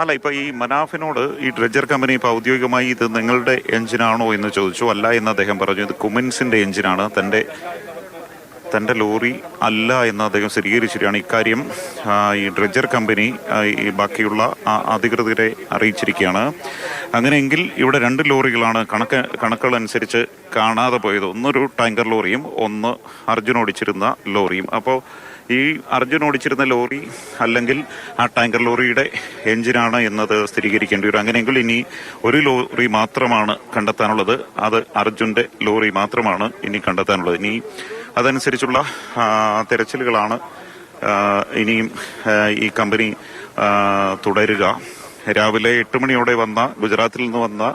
അല്ല, ഇപ്പൊ ഈ മനാഫിനോട് ഈ ഡ്രഡ്ജർ കമ്പനി ഇപ്പൊ ഔദ്യോഗികമായി ഇത് നിങ്ങളുടെ എഞ്ചിനാണോ എന്ന് ചോദിച്ചു. അല്ല എന്ന് അദ്ദേഹം പറഞ്ഞു. ഇത് കുമിൻസിന്റെ എഞ്ചിനാണ്, തന്റെ ലോറി അല്ല എന്ന് അദ്ദേഹം സ്ഥിരീകരിച്ചിരിക്കുകയാണ്. ഇക്കാര്യം ഈ ഡ്രഡ്ജർ കമ്പനി ഈ ബാക്കിയുള്ള അധികൃതരെ അറിയിച്ചിരിക്കുകയാണ്. അങ്ങനെയെങ്കിൽ ഇവിടെ 2 ലോറികളാണ് കണക്കുകൾ അനുസരിച്ച് കാണാതെ പോയത്. ഒന്നൊരു ടാങ്കർ ലോറിയും ഒന്ന് അർജുൻ ഓടിച്ചിരുന്ന ലോറിയും. അപ്പോൾ ഈ അർജുൻ ഓടിച്ചിരുന്ന ലോറി അല്ലെങ്കിൽ ആ ടാങ്കർ ലോറിയുടെ എഞ്ചിനാണ് എന്നത് സ്ഥിരീകരിക്കേണ്ടി വരും. അങ്ങനെയെങ്കിൽ ഇനി ഒരു ലോറി മാത്രമാണ് കണ്ടെത്താനുള്ളത്. അത് അർജുന്റെ ലോറി മാത്രമാണ് ഇനി കണ്ടെത്താനുള്ളത്. ഇനി അതനുസരിച്ചുള്ള തെരച്ചിലുകളാണ് ഇനിയും ഈ കമ്പനി തുടരുക. രാവിലെ 8 മണിയോടെ ഗുജറാത്തിൽ നിന്ന് വന്ന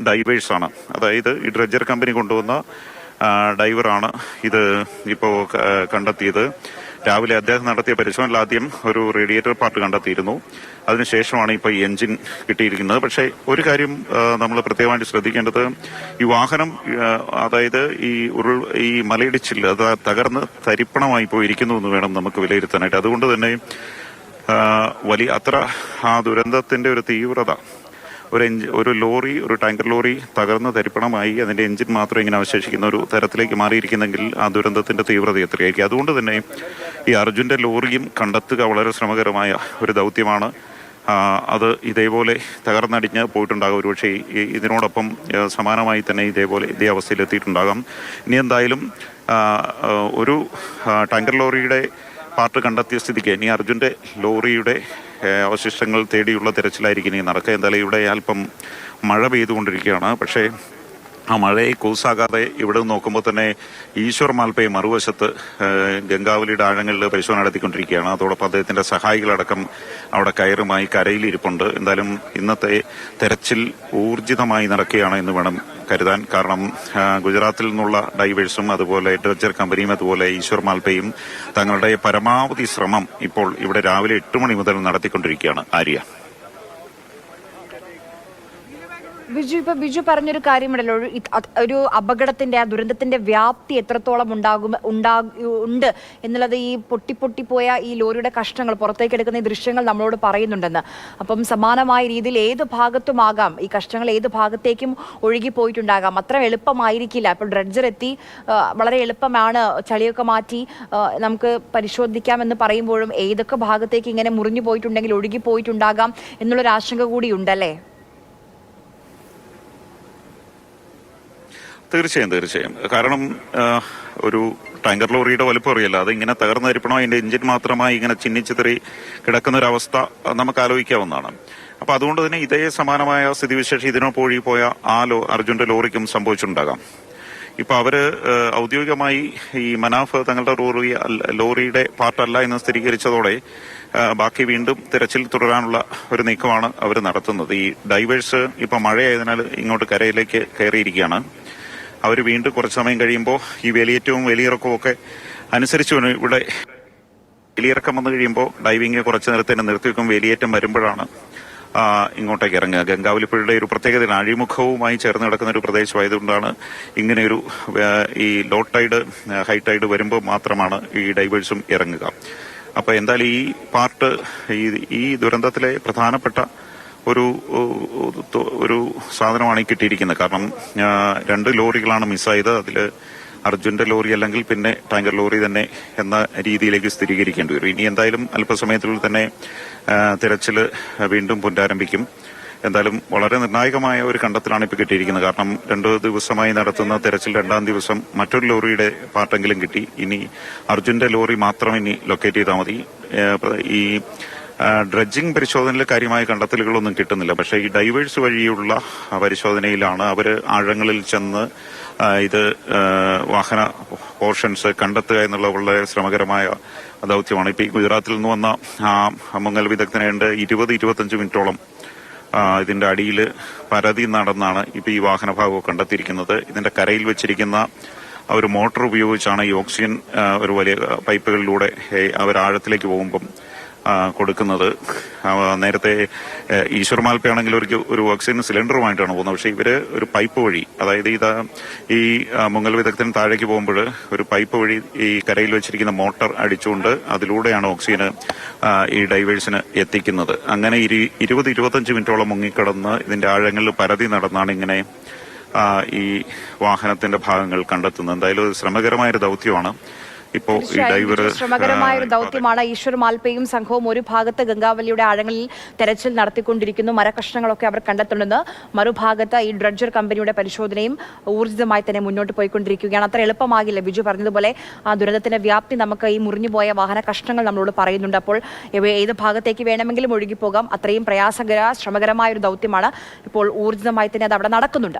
ഡൈവേഴ്സാണ്, അതായത് ഈ ഡ്രഡ്ജർ കമ്പനി കൊണ്ടുവന്ന ഡൈവറാണ് ഇത് ഇപ്പോൾ കണ്ടെത്തിയത്. രാവിലെ അദ്ദേഹം നടത്തിയ പരിശോധനയിൽ ആദ്യം ഒരു റേഡിയേറ്റർ പാർട്ട് കണ്ടെത്തിയിരുന്നു. അതിനുശേഷമാണ് ഇപ്പോൾ ഈ എഞ്ചിൻ കിട്ടിയിരിക്കുന്നത്. പക്ഷേ ഒരു കാര്യം നമ്മൾ പ്രത്യേകമായിട്ട് ശ്രദ്ധിക്കേണ്ടത്, ഈ വാഹനം അതായത് ഈ മലയിടിച്ചിൽ അത് തകർന്ന് തരിപ്പണമായി പോയിരിക്കുന്നു എന്ന് വേണം നമുക്ക് വിലയിരുത്താനായിട്ട്. അതുകൊണ്ട് തന്നെ ആ ദുരന്തത്തിന്റെ ഒരു തീവ്രത, ഒരു ലോറി, ഒരു ടാങ്കർ ലോറി തകർന്ന് തരിപ്പണമായി അതിന്റെ എഞ്ചിൻ മാത്രം ഇങ്ങനെ അവശേഷിക്കുന്ന ഒരു തരത്തിലേക്ക് മാറിയിരിക്കുന്നെങ്കിൽ ആ ദുരന്തത്തിന്റെ തീവ്രത എത്രയായിരിക്കും. അതുകൊണ്ട് തന്നെ ഈ അർജുന്റെ ലോറിയും കണ്ടെത്തുക വളരെ ശ്രമകരമായ ഒരു ദൗത്യമാണ്. അത് ഇതേപോലെ തകർന്നടിഞ്ഞ് പോയിട്ടുണ്ടാകും. ഒരുപക്ഷെ ഇതിനോടൊപ്പം സമാനമായി തന്നെ ഇതേ അവസ്ഥയിലെത്തിയിട്ടുണ്ടാകാം. ഇനി എന്തായാലും ഒരു ടാങ്കർ ലോറിയുടെ പാർട്ട് കണ്ടെത്തിയ സ്ഥിതിക്ക് ഇനി അർജുന്റെ ലോറിയുടെ അവശിഷ്ടങ്ങൾ തേടിയുള്ള തിരച്ചിലായിരിക്കും ഇനി നടക്കുക. എന്തായാലും ഇവിടെ അല്പം മഴ പെയ്തുകൊണ്ടിരിക്കുകയാണ്. പക്ഷേ ആ മഴയെ കൂസാകാതെ ഇവിടെ നോക്കുമ്പോൾ തന്നെ ഈശ്വർ മാൽപ്പയെ മറുവശത്ത് ഗംഗാവലിയുടെ ആഴങ്ങളിൽ പരിശോധന നടത്തിക്കൊണ്ടിരിക്കുകയാണ്. അതോടൊപ്പം അദ്ദേഹത്തിന്റെ സഹായികളടക്കം അവിടെ കയറുമായി കരയിലിരിപ്പുണ്ട്. എന്തായാലും ഇന്നത്തെ തെരച്ചിൽ ഊർജിതമായി നടക്കുകയാണ് എന്ന് വേണം കരുതാൻ. കാരണം ഗുജറാത്തിൽ നിന്നുള്ള ഡൈവേഴ്സും അതുപോലെ ഡ്രഡ്ജർ കമ്പനിയും അതുപോലെ ഈശ്വർ മാൽപ്പയും തങ്ങളുടെ പരമാവധി ശ്രമം ഇപ്പോൾ ഇവിടെ രാവിലെ 8 മണി മുതൽ നടത്തിക്കൊണ്ടിരിക്കുകയാണ്. ആര്യ, ബിജു പറഞ്ഞൊരു കാര്യമുണ്ടല്ലോ, ഒരു അപകടത്തിന്റെ ആ ദുരന്തത്തിന്റെ വ്യാപ്തി എത്രത്തോളം ഉണ്ട് എന്നുള്ളത് ഈ പൊട്ടിപ്പോയ ഈ ലോറിയുടെ കഷ്ണങ്ങൾ പുറത്തേക്ക് എടുക്കുന്ന ഈ ദൃശ്യങ്ങൾ നമ്മളോട് പറയുന്നുണ്ടെന്ന്. അപ്പം സമാനമായ രീതിയിൽ ഏത് ഭാഗത്തുമാകാം ഈ കഷ്ണങ്ങൾ, ഏത് ഭാഗത്തേക്കും ഒഴുകിപ്പോയിട്ടുണ്ടാകാം. അത്ര എളുപ്പമായിരിക്കില്ല. അപ്പോൾ ഡ്രഡ്ജർ എത്തി വളരെ എളുപ്പമാണ്, ചളിയൊക്കെ മാറ്റി നമുക്ക് പരിശോധിക്കാമെന്ന് പറയുമ്പോഴും ഏതൊക്കെ ഭാഗത്തേക്ക് ഇങ്ങനെ മുറിഞ്ഞു പോയിട്ടുണ്ടെങ്കിൽ ഒഴുകിപ്പോയിട്ടുണ്ടാകാം എന്നുള്ളൊരു ആശങ്ക കൂടി ഉണ്ടല്ലേ? തീർച്ചയായും. കാരണം ഒരു ടാങ്കർ ലോറിയുടെ വലുപ്പം അറിയില്ല. അത് ഇങ്ങനെ തകർന്നു തരിപ്പണോ അതിന്റെ എഞ്ചിൻ മാത്രമായി ഇങ്ങനെ ചിന്നിച്ചിതറി കിടക്കുന്ന ഒരു അവസ്ഥ നമുക്ക് ആലോചിക്കാവുന്നതാണ്. അപ്പൊ അതുകൊണ്ട് തന്നെ ഇതേ സമാനമായ സ്ഥിതിവിശേഷം ഇതിനൊപ്പം ഒഴുകിപ്പോയ അർജുന്റെ ലോറിക്കും സംഭവിച്ചിട്ടുണ്ടാകാം. ഇപ്പൊ അവര് ഔദ്യോഗികമായി ഈ മനാഫ് തങ്ങളുടെ ലോറിയുടെ പാർട്ടല്ല എന്ന് സ്ഥിരീകരിച്ചതോടെ ബാക്കി വീണ്ടും തിരച്ചിൽ തുടരാനുള്ള ഒരു നീക്കമാണ് അവർ നടത്തുന്നത്. ഈ ഡൈവേഴ്സ് ഇപ്പൊ മഴയായതിനാൽ ഇങ്ങോട്ട് കരയിലേക്ക് കയറിയിരിക്കുകയാണ്. അവർ വീണ്ടും കുറച്ച് സമയം കഴിയുമ്പോൾ ഈ വേലിയേറ്റവും വേലിയിറക്കവും ഒക്കെ അനുസരിച്ച് ഇവിടെ വേലിയിറക്കം വന്നു കഴിയുമ്പോൾ ഡൈവിംഗ് കുറച്ച് നേരത്തിന് നിർത്തിവെക്കും. വേലിയേറ്റം വരുമ്പോഴാണ് ഇങ്ങോട്ടേക്ക് ഇറങ്ങുക. ഗംഗാവലിപ്പുഴയുടെ ഒരു പ്രത്യേകത അഴിമുഖവുമായി ചേർന്ന് കിടക്കുന്ന ഒരു പ്രദേശമായതുകൊണ്ടാണ് ഇങ്ങനെയൊരു ഈ ലോ ടൈഡ് ഹൈ ടൈഡ് വരുമ്പോൾ മാത്രമാണ് ഈ ഡൈവേഴ്സും ഇറങ്ങുക. അപ്പൊ എന്തായാലും ഈ പാർട്ട് ഈ ദുരന്തത്തിലെ പ്രധാനപ്പെട്ട ഒരു സാധനമാണ് ഈ കിട്ടിയിരിക്കുന്നത്. കാരണം 2 ലോറികളാണ് മിസ്സായത്. അതിൽ അർജുന്റെ ലോറി അല്ലെങ്കിൽ പിന്നെ ടാങ്കർ ലോറി തന്നെ എന്ന രീതിയിലേക്ക് സ്ഥിരീകരിക്കേണ്ടി വരും. ഇനി എന്തായാലും അല്പസമയത്തിൽ തന്നെ തിരച്ചില് വീണ്ടും പുനരാരംഭിക്കും. എന്തായാലും വളരെ നിർണായകമായ ഒരു കണ്ടെത്തലാണ് ഇപ്പോൾ കിട്ടിയിരിക്കുന്നത്. കാരണം 2 ദിവസമായി നടത്തുന്ന തിരച്ചിൽ 2ാം ദിവസം മറ്റൊരു ലോറിയുടെ പാർട്ടെങ്കിലും കിട്ടി. ഇനി അർജുന്റെ ലോറി മാത്രം ഇനി ലൊക്കേറ്റ് ചെയ്താൽ മതി. ഈ ഡ്രഡ്ജിംഗ് പരിശോധനയിൽ കാര്യമായ കണ്ടെത്തലുകളൊന്നും കിട്ടുന്നില്ല. പക്ഷേ ഈ ഡൈവേഴ്സ് വഴിയുള്ള പരിശോധനയിലാണ് അവർ ആഴങ്ങളിൽ ചെന്ന് ഇത് വാഹന പോർഷൻസ് കണ്ടെത്തുക എന്നുള്ള വളരെ ശ്രമകരമായ ദൗത്യമാണ്. ഇപ്പൊ ഈ ഗുജറാത്തിൽ നിന്ന് വന്ന മുങ്ങൽ വിദഗ്ധനുണ്ട് 20-25 മിനിറ്റോളം ഇതിന്റെ അടിയിൽ പരതി നടന്നാണ് ഇപ്പൊ ഈ വാഹനഭാഗം കണ്ടെത്തിയിരിക്കുന്നത്. ഇതിന്റെ കരയിൽ വെച്ചിരിക്കുന്ന ഒരു മോട്ടോർ ഉപയോഗിച്ചാണ് ഈ ഓക്സിജൻ ഒരു വലിയ പൈപ്പുകളിലൂടെ അവർ ആഴത്തിലേക്ക് പോകുമ്പം കൊടുക്കുന്നത്. നേരത്തെ ഈശ്വർ മാൽപ്പയാണെങ്കിൽ ഒരു ഓക്സിജൻ സിലിണ്ടറുമായിട്ടാണ് പോകുന്നത്. പക്ഷേ ഇവര് ഒരു പൈപ്പ് വഴി, അതായത് ഈ മുങ്ങൽ വിദഗ്ധൻ താഴേക്ക് പോകുമ്പോൾ ഒരു പൈപ്പ് വഴി ഈ കരയിൽ വെച്ചിരിക്കുന്ന മോട്ടർ അടിച്ചുകൊണ്ട് അതിലൂടെയാണ് ഓക്സിജന് ഈ ഡൈവേഴ്സിന് എത്തിക്കുന്നത്. അങ്ങനെ 20-25 മിനിറ്റോളം മുങ്ങിക്കിടന്ന് ഇതിന്റെ ആഴങ്ങളിൽ പരതി നടന്നാണ് ഇങ്ങനെ ഈ വാഹനത്തിന്റെ ഭാഗങ്ങൾ കണ്ടെത്തുന്നത്. എന്തായാലും ശ്രമകരമായൊരു ദൗത്യമാണ്. ഇപ്പോൾ ഈ ഡൈവർ ശ്രമകരമായ ഒരു ദൗത്യമാണ്. ഈശ്വർ മാൽപ്പയും സംഘവും ഒരു ഭാഗത്ത് ഗംഗാവലിയുടെ ആഴങ്ങളിൽ തെരച്ചിൽ നടത്തിക്കൊണ്ടിരിക്കുന്നു. മരകഷ്ണങ്ങളൊക്കെ അവർ കണ്ടെത്തുന്നുണ്ടെന്ന്. മറുഭാഗത്ത് ഈ ഡ്രഡ്ജർ കമ്പനിയുടെ പരിശോധനയും ഊർജിതമായി തന്നെ മുന്നോട്ട് പോയിക്കൊണ്ടിരിക്കുകയാണ്. അത്ര എളുപ്പമാകില്ല. ബിജു പറഞ്ഞതുപോലെ ആ ദുരന്തത്തിന്റെ വ്യാപ്തി നമുക്ക് ഈ മുറിഞ്ഞുപോയ വാഹന കഷ്ണങ്ങൾ നമ്മളോട് പറയുന്നുണ്ട്. അപ്പോൾ ഏത് ഭാഗത്തേക്ക് വേണമെങ്കിലും ഒഴുകിപ്പോകാം. അത്രയും ശ്രമകരമായ ഒരു ദൗത്യമാണ്. ഇപ്പോൾ ഊർജിതമായി തന്നെ അത് അവിടെ നടക്കുന്നുണ്ട്.